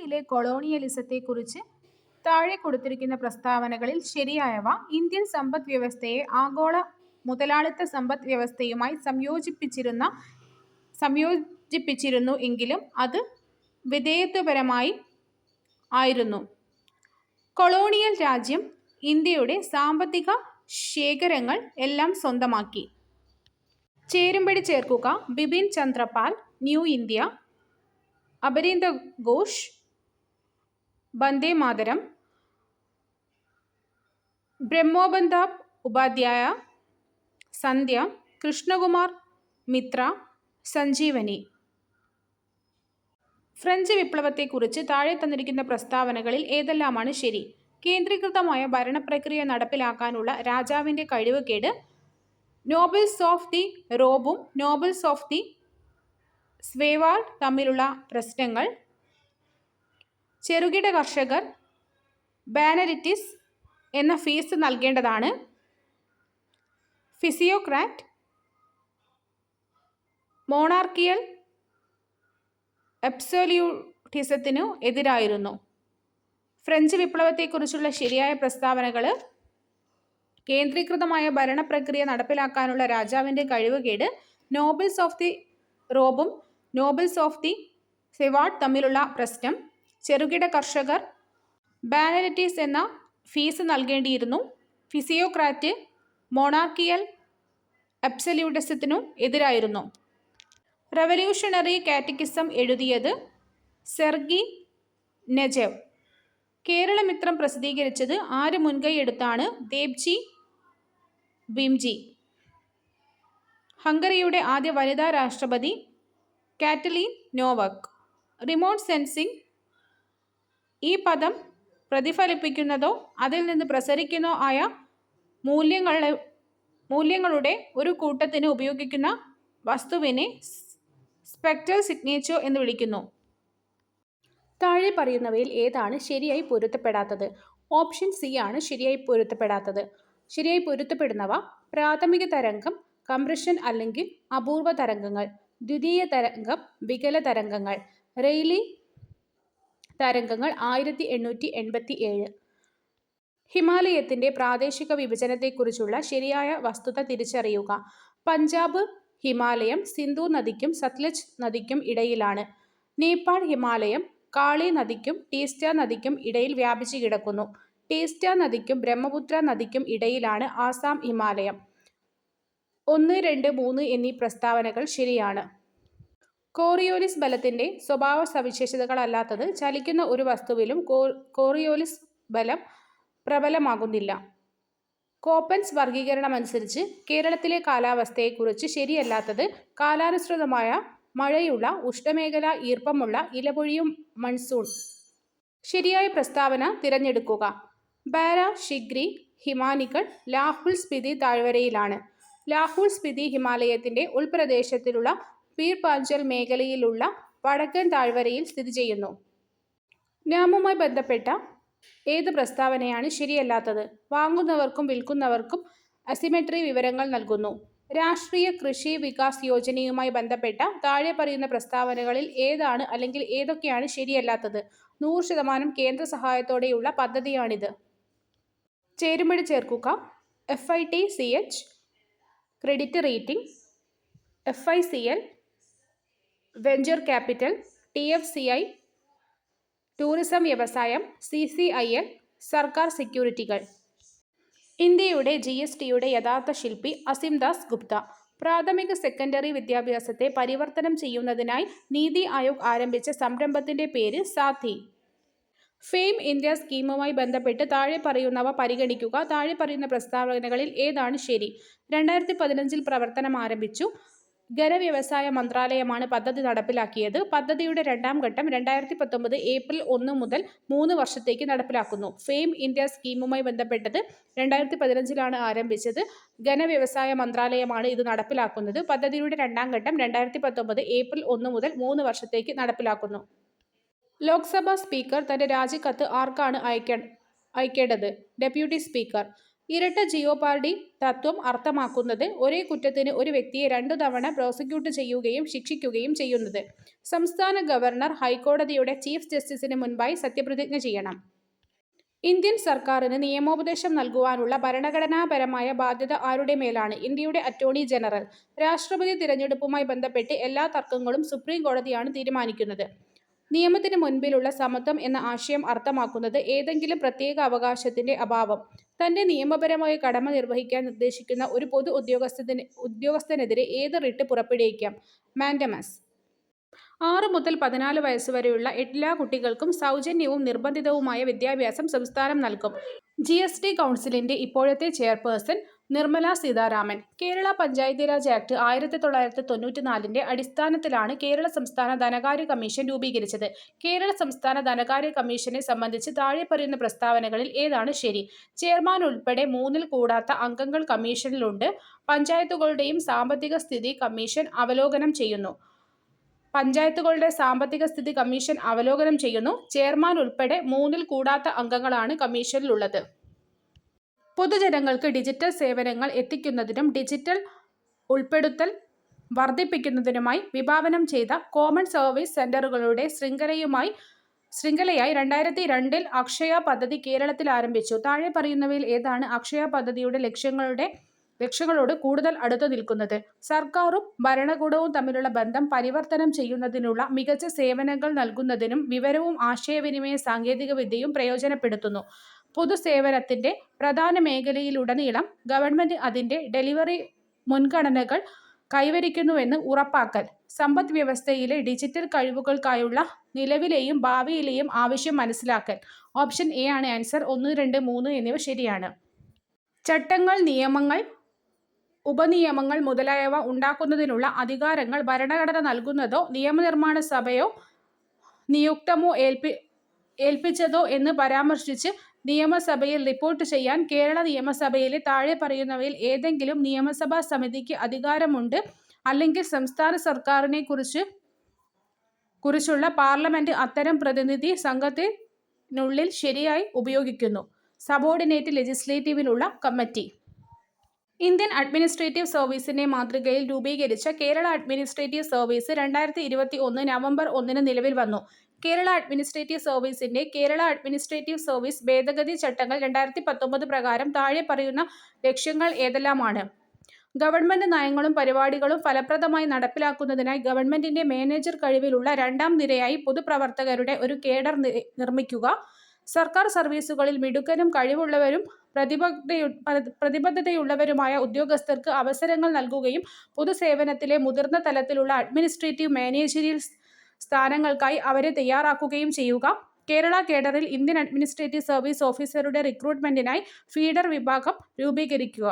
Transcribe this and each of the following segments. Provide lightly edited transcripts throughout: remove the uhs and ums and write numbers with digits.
ഇന്ത്യയിലെ കൊളോണിയലിസത്തെക്കുറിച്ച് താഴെ കൊടുത്തിരിക്കുന്ന പ്രസ്താവനകളിൽ ശരിയായവ. ഇന്ത്യൻ സമ്പദ് വ്യവസ്ഥയെ ആഗോള മുതലാളിത്ത സമ്പദ് വ്യവസ്ഥയുമായി സംയോജിപ്പിച്ചിരുന്നു എങ്കിലും അത് വിധേയത്വപരമായി ആയിരുന്നു. കൊളോണിയൽ രാജ്യം ഇന്ത്യയുടെ സാമ്പത്തിക ശേഖരങ്ങൾ എല്ലാം സ്വന്തമാക്കി. ചേരുംപടി ചേർക്കുക. Bipin Chandrapal, New India. Amarinder Ghosh, Vande Mataram. Brahmobandhab Upadhyaya, Sandhya. Krishnakumar Mitra, Sanjeevani. French വിപ്ലവത്തെക്കുറിച്ച് താഴെ തന്നിരിക്കുന്ന പ്രസ്താവനകളിൽ ഏതെല്ലാമാണ് ശരി? കേന്ദ്രീകൃതമായ ഭരണപ്രക്രിയ നടപ്പിലാക്കാനുള്ള രാജാവിൻ്റെ കഴിവുകേട്. നോബിൾസ് ഓഫ് ദി റോബും നോബിൾസ് ഓഫ് ദി സ്വേവാർഡ് തമ്മിലുള്ള പ്രശ്നങ്ങൾ. ചെറുകിട കർഷകർ ബാനലിറ്റിസ് എന്ന ഫീസ് നൽകേണ്ടതാണ്. ഫിസിയോക്രാറ്റ് മോണാർക്കിയൽ അബ്സൊല്യൂട്ടിസത്തിനു എതിരായിരുന്നു. ഫ്രഞ്ച് വിപ്ലവത്തെക്കുറിച്ചുള്ള ശരിയായ പ്രസ്താവനകൾ: കേന്ദ്രീകൃതമായ ഭരണപ്രക്രിയ നടപ്പിലാക്കാനുള്ള രാജാവിൻ്റെ കഴിവുകേട്. നോബിൾസ് ഓഫ് ദി റോബും നോബിൾസ് ഓഫ് ദി സ്വേവാർഡ് തമ്മിലുള്ള പ്രശ്നം. ചെറുകിട കർഷകർ ബാനലിറ്റിസ് എന്ന ഫീസ് നൽകേണ്ടിയിരുന്നു. ഫിസിയോക്രാറ്റ് മോണാർക്കിയൽ അബ്സൊല്യൂട്ടിസത്തിനു എതിരായിരുന്നു. റവല്യൂഷണറി കാറ്റക്കിസം എഴുതിയത് സെർഗി നെജെവ്. കേരളമിത്രം പ്രസിദ്ധീകരിച്ചത് ആര് മുൻകൈ എടുത്താണ്? ദേബ്ജി ഭീംജി. ഹംഗറിയുടെ ആദ്യ വനിതാ രാഷ്ട്രപതി കാറ്റലീൻ നോവക്. റിമോട്ട് സെൻസിംഗ് ഈ പദം പ്രതിഫലിപ്പിക്കുന്നതോ അതിൽ നിന്ന് പ്രസരിക്കുന്നതോ ആയ മൂല്യങ്ങളുടെ ഒരു കൂട്ടത്തിന് ഉപയോഗിക്കുന്ന വസ്തുവിനെ സ്പെക്ട്രൽ സിഗ്നേച്ചർ എന്ന് വിളിക്കുന്നു. താഴെ പറയുന്നവയിൽ ഏതാണ് ശരിയായി പൊരുത്തപ്പെടാത്തത്? ഓപ്ഷൻ സി ആണ് ശരിയായി പൊരുത്തപ്പെടാത്തത്. ശരിയായി പൊരുത്തപ്പെടുന്നവ: പ്രാഥമിക തരംഗം കംപ്രഷൻ അല്ലെങ്കിൽ അപൂർവ തരംഗങ്ങൾ. ദ്വിതീയ തരംഗം വികല തരംഗങ്ങൾ. റെയ്ലി തരംഗങ്ങൾ 1887. ഹിമാലയത്തിൻ്റെ പ്രാദേശിക വിഭജനത്തെക്കുറിച്ചുള്ള ശരിയായ വസ്തുത തിരിച്ചറിയുക. പഞ്ചാബ് ഹിമാലയം സിന്ധു നദിക്കും സത്ലജ് നദിക്കും ഇടയിലാണ്. നേപ്പാൾ ഹിമാലയം കാളി നദിക്കും ടീസ്റ്റ നദിക്കും ഇടയിൽ വ്യാപിച്ചു കിടക്കുന്നു. ടീസ്റ്റ നദിക്കും ബ്രഹ്മപുത്ര നദിക്കും ഇടയിലാണ് ആസാം ഹിമാലയം. 1, 2, 3 എന്നീ പ്രസ്താവനകൾ ശരിയാണ്. കോറിയോലിസ് ബലത്തിൻ്റെ സ്വഭാവ സവിശേഷതകളല്ലാത്തത് ചലിക്കുന്ന ഒരു വസ്തുവിലും കോറിയോലിസ് ബലം പ്രബലമാകുന്നില്ല. കോപ്പൻസ് വർഗീകരണമനുസരിച്ച് കേരളത്തിലെ കാലാവസ്ഥയെക്കുറിച്ച് ശരിയല്ലാത്തത് കാലാനുസൃതമായ മഴയുള്ള ഉഷ്ണമേഖലാ ഈർപ്പമുള്ള ഇലപൊഴിയും മൺസൂൺ. ശരിയായ പ്രസ്താവന തിരഞ്ഞെടുക്കുക. ബാര ശിഗ്രി ഹിമാനികൾ ലാഹുൽ സ്പിതി താഴ്വരയിലാണ്. ലാഹുൽ സ്പിതി ഹിമാലയത്തിൻ്റെ ഉൾപ്രദേശത്തിലുള്ള പീർ പാഞ്ചൽ മേഖലയിലുള്ള വടക്കൻ താഴ്വരയിൽ സ്ഥിതി ചെയ്യുന്നു. നാമുമായി ബന്ധപ്പെട്ട ഏത് പ്രസ്താവനയാണ് ശരിയല്ലാത്തത്? വാങ്ങുന്നവർക്കും വിൽക്കുന്നവർക്കും അസിമെട്രി വിവരങ്ങൾ നൽകുന്നു. രാഷ്ട്രീയ കൃഷി വികാസ് യോജനയുമായി ബന്ധപ്പെട്ട താഴെ പറയുന്ന പ്രസ്താവനകളിൽ ഏതാണ് അല്ലെങ്കിൽ ഏതൊക്കെയാണ് ശരിയല്ലാത്തത്? 100% കേന്ദ്ര സഹായത്തോടെയുള്ള പദ്ധതിയാണിത്. ചേരുംപടി ചേർക്കുക. FITCH credit rating. FICL venture capital. TFCI tourism വ്യവസായം. CCIL സർക്കാർ സെക്യൂരിറ്റികൾ. ഇന്ത്യയുടെ GSTയുടെ യഥാർത്ഥ ശില്പി അസിംദാസ് ഗുപ്ത. പ്രാഥമിക സെക്കൻഡറി വിദ്യാഭ്യാസത്തെ പരിവർത്തനം ചെയ്യുന്നതിനായി നീതി ആയോഗ് ആരംഭിച്ച സംരംഭത്തിൻ്റെ പേര് സാഥി. ഫെയിം ഇന്ത്യ സ്കീമുമായി ബന്ധപ്പെട്ട് താഴെ പറയുന്നവ പരിഗണിക്കുക. താഴെ പറയുന്ന പ്രസ്താവനകളിൽ ഏതാണ് ശരി? 2015 പ്രവർത്തനം ആരംഭിച്ചു. ഖര-വ്യവസായ മന്ത്രാലയമാണ് പദ്ധതി നടപ്പിലാക്കിയത്. പദ്ധതിയുടെ രണ്ടാം ഘട്ടം 2019 ഏപ്രിൽ 1 മുതൽ 3 വർഷത്തേക്ക് നടപ്പിലാക്കുന്നു. ഫെയിം ഇന്ത്യ സ്കീമുമായി ബന്ധപ്പെട്ടത് 2015 ആരംഭിച്ചത്. ഖര-വ്യവസായ മന്ത്രാലയമാണ് ഇത് നടപ്പിലാക്കുന്നത്. പദ്ധതിയുടെ രണ്ടാം ഘട്ടം 2019 ഏപ്രിൽ 1 മുതൽ 3 വർഷത്തേക്ക് നടപ്പിലാക്കുന്നു. ലോക്സഭാ സ്പീക്കർ തൻ്റെ രാജിക്കത്ത് ആർക്കാണ് അയക്കേണ്ടത്? Deputy speaker. ഇരട്ട ജിയോപാർഡി തത്വം അർത്ഥമാക്കുന്നത് ഒരേ കുറ്റത്തിന് ഒരു വ്യക്തിയെ 2 തവണ പ്രോസിക്യൂട്ട് ചെയ്യുകയും ശിക്ഷിക്കുകയും ചെയ്യുന്നത്. സംസ്ഥാന ഗവർണർ ഹൈക്കോടതിയുടെ ചീഫ് ജസ്റ്റിസിന് മുൻപായി സത്യപ്രതിജ്ഞ ചെയ്യണം. ഇന്ത്യൻ സർക്കാരിന് നിയമോപദേശം നൽകുവാനുള്ള ഭരണഘടനാപരമായ ബാധ്യത ആരുടെ മേലാണ്? ഇന്ത്യയുടെ അറ്റോർണി ജനറൽ. രാഷ്ട്രപതി തിരഞ്ഞെടുപ്പുമായി ബന്ധപ്പെട്ട് എല്ലാ തർക്കങ്ങളും സുപ്രീം കോടതിയാണ് തീരുമാനിക്കുന്നത്. നിയമത്തിന് മുൻപിലുള്ള സമത്വം എന്ന ആശയം അർത്ഥമാക്കുന്നത് ഏതെങ്കിലും പ്രത്യേക അവകാശത്തിന്റെ അഭാവം. തന്റെ നിയമപരമായ കടമ നിർവഹിക്കാൻ നിർദ്ദേശിക്കുന്ന ഒരു പൊതു ഉദ്യോഗസ്ഥനെതിരെ ഏത് റിട്ട് പുറപ്പെടുവിക്കാം? മാൻഡമസ്. 6 മുതൽ 14 വയസ്സുവരെയുള്ള എല്ലാ കുട്ടികൾക്കും സൗജന്യവും നിർബന്ധിതവുമായ വിദ്യാഭ്യാസം സംസ്ഥാനം നൽകും. GST കൗൺസിലിന്റെ ഇപ്പോഴത്തെ ചെയർപേഴ്സൺ നിർമ്മല സീതാരാമൻ. കേരള പഞ്ചായത്ത് രാജ് ആക്ട് 1994 അടിസ്ഥാനത്തിലാണ് കേരള സംസ്ഥാന ധനകാര്യ കമ്മീഷൻ രൂപീകരിച്ചത്. കേരള സംസ്ഥാന ധനകാര്യ കമ്മീഷനെ സംബന്ധിച്ച് താഴെ പറയുന്ന പ്രസ്താവനകളിൽ ഏതാണ് ശരി? ചെയർമാൻ ഉൾപ്പെടെ 3-ൽ കൂടാത്ത അംഗങ്ങൾ കമ്മീഷനിലുണ്ട്. പഞ്ചായത്തുകളുടെയും സാമ്പത്തിക സ്ഥിതി കമ്മീഷൻ അവലോകനം ചെയ്യുന്നു. ചെയർമാൻ ഉൾപ്പെടെ 3-ൽ കൂടാത്ത അംഗങ്ങളാണ് കമ്മീഷനിലുള്ളത്. പൊതുജനങ്ങൾക്ക് ഡിജിറ്റൽ സേവനങ്ങൾ എത്തിക്കുന്നതിനും ഡിജിറ്റൽ ഉൾപ്പെടുത്തൽ വർദ്ധിപ്പിക്കുന്നതിനുമായി വിഭാവനം ചെയ്ത കോമൺ സർവീസ് സെന്ററുകളുടെ ശൃംഖലയായി 2002-ൽ അക്ഷയ പദ്ധതി കേരളത്തിൽ ആരംഭിച്ചു. താഴെ പറയുന്നവയിൽ ഏതാണ് അക്ഷയ പദ്ധതിയുടെ ലക്ഷ്യങ്ങളോട് കൂടുതൽ അടുത്തു നിൽക്കുന്നത്? സർക്കാരും ഭരണകൂടവും തമ്മിലുള്ള ബന്ധം പരിവർത്തനം ചെയ്യുന്നതിനുള്ള മികച്ച സേവനങ്ങൾ നൽകുന്നതിനും വിവരവും ആശയവിനിമയ സാങ്കേതികവിദ്യയും പ്രയോജനപ്പെടുത്തുന്നു. പൊതുസേവനത്തിന്റെ പ്രധാന മേഖലയിലുടനീളം ഗവൺമെന്റ് അതിന്റെ ഡെലിവറി മുൻഗണനകൾ കൈവരിക്കുന്നുവെന്ന് ഉറപ്പാക്കൽ. സമ്പദ് വ്യവസ്ഥയിലെ ഡിജിറ്റൽ കഴിവുകൾക്കായുള്ള നിലവിലെയും ഭാവിയിലെയും ആവശ്യം മനസ്സിലാക്കൽ. ഓപ്ഷൻ എ ആണ് ആൻസർ. 1, 2, 3 എന്നിവ ശരിയാണ്. ചട്ടങ്ങൾ, നിയമങ്ങൾ, ഉപനിയമങ്ങൾ മുതലായവ ഉണ്ടാക്കുന്നതിനുള്ള അധികാരങ്ങൾ ഭരണഘടന നൽകുന്നതോ നിയമനിർമ്മാണ സഭയോ നിയുക്തമോ ഏൽപ്പിച്ചതോ എന്ന് പരാമർശിച്ച് നിയമസഭയിൽ റിപ്പോർട്ട് ചെയ്യാൻ കേരള നിയമസഭയിലെ താഴെ പറയുന്നവയിൽ ഏതെങ്കിലും നിയമസഭാ സമിതിക്ക് അധികാരമുണ്ട് അല്ലെങ്കിൽ സംസ്ഥാന സർക്കാരിനെ കുറിച്ചുള്ള പാർലമെന്റ് അത്തരം പ്രതിനിധി സംഘത്തിനുള്ളിൽ ശരിയായി ഉപയോഗിക്കുന്നു. സബോർഡിനേറ്റ് ലെജിസ്ലേറ്റീവിനുള്ള കമ്മിറ്റി. ഇന്ത്യൻ അഡ്മിനിസ്ട്രേറ്റീവ് സർവീസിന്റെ മാതൃകയിൽ രൂപീകരിച്ച കേരള അഡ്മിനിസ്ട്രേറ്റീവ് സർവീസ് 2021 നവംബർ 1-ന് നിലവിൽ വന്നു. കേരള അഡ്മിനിസ്ട്രേറ്റീവ് സർവീസിന്റെ കേരള അഡ്മിനിസ്ട്രേറ്റീവ് സർവീസ് ഭേദഗതി ചട്ടങ്ങൾ 2019 പ്രകാരം താഴെ പറയുന്ന ലക്ഷ്യങ്ങൾ ഏതെല്ലാമാണ്? ഗവൺമെന്റ് നയങ്ങളും പരിപാടികളും ഫലപ്രദമായി നടപ്പിലാക്കുന്നതിനായി ഗവൺമെന്റിന്റെ മാനേജർ കഴിവിലുള്ള 2ാം നിരയായി പൊതുപ്രവർത്തകരുടെ ഒരു കേഡർ നിർമ്മിക്കുക. സർക്കാർ സർവീസുകളിൽ മിടുക്കരും കഴിവുള്ളവരും പ്രതിബദ്ധതയുള്ളവരുമായ ഉദ്യോഗസ്ഥർക്ക് അവസരങ്ങൾ നൽകുകയും പൊതുസേവനത്തിലെ മുതിർന്ന തലത്തിലുള്ള അഡ്മിനിസ്ട്രേറ്റീവ് മാനേജീരിയൽ സ്ഥാനങ്ങൾക്കായി അവരെ തയ്യാറാക്കുകയും ചെയ്യുക. കേരള കേഡറിൽ ഇന്ത്യൻ അഡ്മിനിസ്ട്രേറ്റീവ് സർവീസ് ഓഫീസറുടെ റിക്രൂട്ട്മെന്റിനായി ഫീഡർ വിഭാഗം രൂപീകരിക്കുക.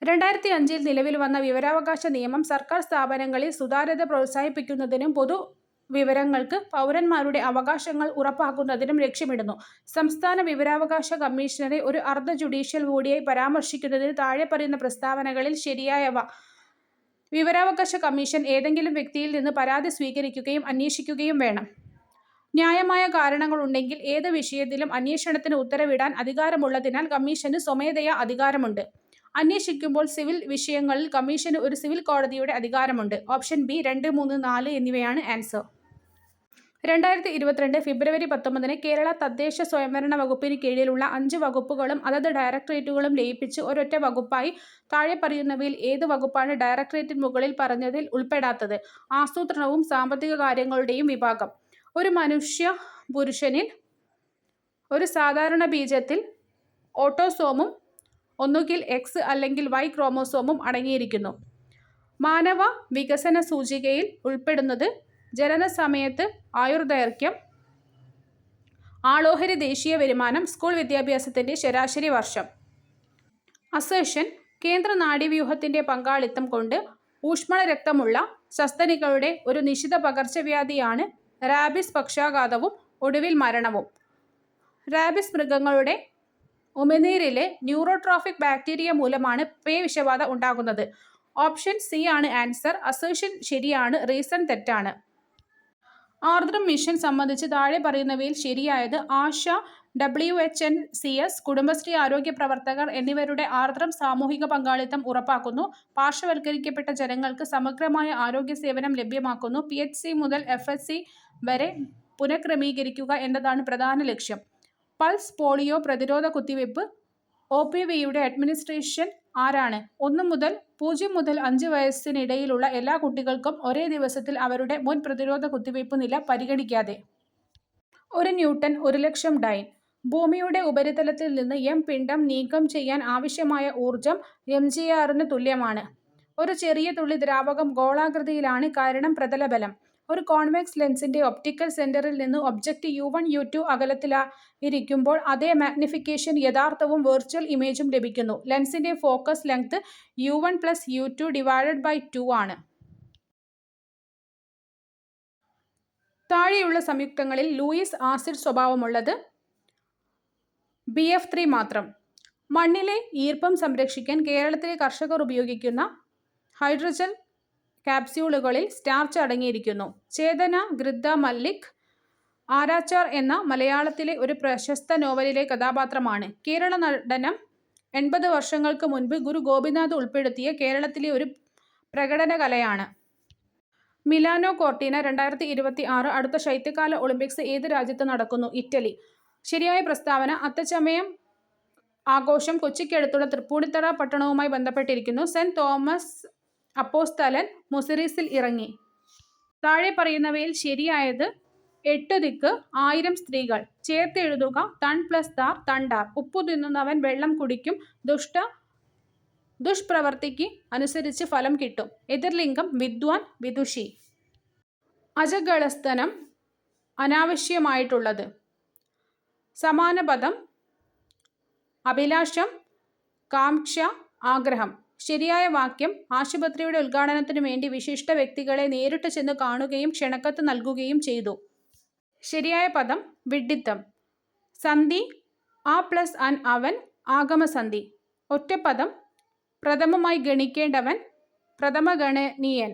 2005-ൽ നിലവിൽ വന്ന വിവരാവകാശ നിയമം സർക്കാർ സ്ഥാപനങ്ങളിൽ സുതാര്യത പ്രോത്സാഹിപ്പിക്കുന്നതിനും പൊതുവിവരങ്ങൾക്ക് പൗരന്മാരുടെ അവകാശങ്ങൾ ഉറപ്പാക്കുന്നതിനും ലക്ഷ്യമിടുന്നു. സംസ്ഥാന വിവരാവകാശ കമ്മീഷണറെ ഒരു അർദ്ധ ജുഡീഷ്യൽ ബോഡിയായി പരാമർശിക്കുന്നതിന് താഴെ പറയുന്ന പ്രസ്താവനകളിൽ ശരിയായവ. വിവരാവകാശ കമ്മീഷൻ ഏതെങ്കിലും വ്യക്തിയിൽ നിന്ന് പരാതി സ്വീകരിക്കുകയും അന്വേഷിക്കുകയും വേണം. ന്യായമായ കാരണങ്ങളുണ്ടെങ്കിൽ ഏത് വിഷയത്തിലും അന്വേഷണത്തിന് ഉത്തരവിടാൻ അധികാരമുള്ളതിനാൽ കമ്മീഷന് സ്വമേധയാ അധികാരമുണ്ട്. അന്വേഷിക്കുമ്പോൾ സിവിൽ വിഷയങ്ങളിൽ കമ്മീഷന് ഒരു സിവിൽ കോടതിയുടെ അധികാരമുണ്ട്. ഓപ്ഷൻ ബി 2, 3, 4 എന്നിവയാണ് ആൻസർ. 2022 ഫെബ്രുവരി 19-ന് കേരള തദ്ദേശ സ്വയംഭരണ വകുപ്പിന് കീഴിലുള്ള 5 വകുപ്പുകളും അതത് ഡയറക്ടറേറ്റുകളും ലയിപ്പിച്ച് ഒരൊറ്റ വകുപ്പായി. താഴെ പറയുന്നവയിൽ ഏത് വകുപ്പാണ് ഡയറക്ടറേറ്റിന് മുകളിൽ പറഞ്ഞതിൽ ഉൾപ്പെടാത്തത്? ആസൂത്രണവും സാമ്പത്തിക കാര്യങ്ങളുടെയും വിഭാഗം. ഒരു പുരുഷനിൽ ഒരു സാധാരണ ബീജത്തിൽ ഓട്ടോസോമും ഒന്നുകിൽ X അല്ലെങ്കിൽ Y ക്രോമോസോമും അടങ്ങിയിരിക്കുന്നു. മാനവ വികസന സൂചികയിൽ ഉൾപ്പെടുന്നത് ജനനസമയത്ത്, ആയുർദൈർഘ്യം, ആളോഹരി ദേശീയ വരുമാനം, സ്കൂൾ വിദ്യാഭ്യാസത്തിന്റെ ശരാശരി വർഷം. അസേഷൻ. കേന്ദ്ര നാഡീവ്യൂഹത്തിന്റെ പങ്കാളിത്തം കൊണ്ട് ഊഷ്മളരക്തമുള്ള സസ്തനികളുടെ ഒരു നിശിത പകർച്ചവ്യാധിയാണ് റാബിസ്. പക്ഷാഘാതവും ഒടുവിൽ മരണവും. റാബിസ് മൃഗങ്ങളുടെ ഉമിനീരിലെ ന്യൂറോട്രോഫിക് ബാക്ടീരിയ മൂലമാണ് പേവിഷബാധ ഉണ്ടാകുന്നത്. ഓപ്ഷൻ സി ആണ് ആൻസർ. അസേഷൻ ശരിയാണ്, റീസൺ തെറ്റാണ്. ആർദ്രം മിഷൻ സംബന്ധിച്ച് താഴെ പറയുന്നവയിൽ ശരിയായത്? ആശ WHNCS, കുടുംബശ്രീ ആരോഗ്യ പ്രവർത്തകർ എന്നിവരുടെ ആർദ്രം സാമൂഹിക പങ്കാളിത്തം ഉറപ്പാക്കുന്നു. പാർശ്വവൽക്കരിക്കപ്പെട്ട ജനങ്ങൾക്ക് സമഗ്രമായ ആരോഗ്യ സേവനം ലഭ്യമാക്കുന്നു. PHC മുതൽ FHC വരെ പുനഃക്രമീകരിക്കുക എന്നതാണ് പ്രധാന ലക്ഷ്യം. പൾസ് പോളിയോ പ്രതിരോധ കുത്തിവയ്പ്. OPVയുടെ അഡ്മിനിസ്ട്രേഷൻ ആരാണ്? 1 മുതൽ 0 മുതൽ 5 വയസ്സിനിടയിലുള്ള എല്ലാ കുട്ടികൾക്കും ഒരേ ദിവസത്തിൽ അവരുടെ മുൻ പ്രതിരോധ കുത്തിവയ്പ് നില പരിഗണിക്കാതെ. 1 ന്യൂട്ടൺ 1,00,000 ഡൈൻ. ഭൂമിയുടെ ഉപരിതലത്തിൽ നിന്ന് M പിണ്ഡം നീക്കം ചെയ്യാൻ ആവശ്യമായ ഊർജം mgr-ന് തുല്യമാണ്. ഒരു ചെറിയ തുള്ളി ദ്രാവകം ഗോളാകൃതിയിലാണ് കാരണം പ്രതലബലം. ഒരു കോൺവെക്സ് ലെൻസിന്റെ ഒപ്റ്റിക്കൽ സെന്ററിൽ നിന്ന് ഒബ്ജക്റ്റ് U1, U2 അകലത്തിലായിരിക്കുമ്പോൾ അതേ മാഗ്നിഫിക്കേഷൻ യഥാർത്ഥവും വെർച്വൽ ഇമേജും ലഭിക്കുന്നു. ലെൻസിന്റെ ഫോക്കസ് ലെങ്ത് U1 + U2/2 ആണ്. താഴെയുള്ള സംയുക്തങ്ങളിൽ ലൂയിസ് ആസിഡ് സ്വഭാവമുള്ളത് BF3 മാത്രം. മണ്ണിലെ ഈർപ്പം സംരക്ഷിക്കാൻ കേരളത്തിലെ കർഷകർ ഉപയോഗിക്കുന്ന ഹൈഡ്രോജൽ ക്യാപ്സ്യൂളുകളിൽ സ്റ്റാർച്ച് അടങ്ങിയിരിക്കുന്നു. ചേതന ഗൃദ്ധ മല്ലിക് ആരാച്ചാർ എന്ന മലയാളത്തിലെ ഒരു പ്രശസ്ത നോവലിലെ കഥാപാത്രമാണ്. കേരള നടനം 80 വർഷങ്ങൾക്ക് മുൻപ് ഗുരു ഗോപിനാഥ് ഉൾപ്പെടുത്തിയ കേരളത്തിലെ ഒരു പ്രകടന കലയാണ്. മിലാനോ കോർട്ടീന 2026 അടുത്ത ശൈത്യകാല ഒളിമ്പിക്സ് ഏത് രാജ്യത്ത് നടക്കുന്നു? ഇറ്റലി. ശരിയായ പ്രസ്താവന. അത്തച്ചമയം ആഘോഷം കൊച്ചിക്കടുത്തുള്ള തൃപ്പൂണിത്തറ പട്ടണവുമായി ബന്ധപ്പെട്ടിരിക്കുന്നു. സെന്റ് തോമസ് അപ്പോസ്തലൻ മുസിറിസിൽ ഇറങ്ങി. താഴെ പറയുന്നവയിൽ ശരിയായത്. 8 ദിക്ക് 1000 സ്ത്രീകൾ. ചേർത്തെഴുതുക. തൺ + താർ തണ്ടാർ. ഉപ്പു തിന്നുന്നവൻ വെള്ളം കുടിക്കും. ദുഷ്പ്രവൃത്തിക്ക് അനുസരിച്ച് ഫലം കിട്ടും. എതിർലിംഗം വിദ്വാൻ വിദുഷി. അജഗളസ്തനം അനാവശ്യമായിട്ടുള്ളത്. സമാനപദം അഭിലാഷം കാംക്ഷ ആഗ്രഹം. ശരിയായ വാക്യം. ആശുപത്രിയുടെ ഉദ്ഘാടനത്തിനു വേണ്ടി വിശിഷ്ട വ്യക്തികളെ നേരിട്ട് ചെന്ന് കാണുകയും ക്ഷണക്കത്ത് നൽകുകയും ചെയ്തു. ശരിയായ പദം വിഡ്ഢിത്തം. സന്ധി ആ + അൻ അവൻ ആഗമസന്ധി. ഒറ്റപ്പദം പ്രഥമമായി ഗണിക്കേണ്ടവൻ പ്രഥമഗണനീയൻ.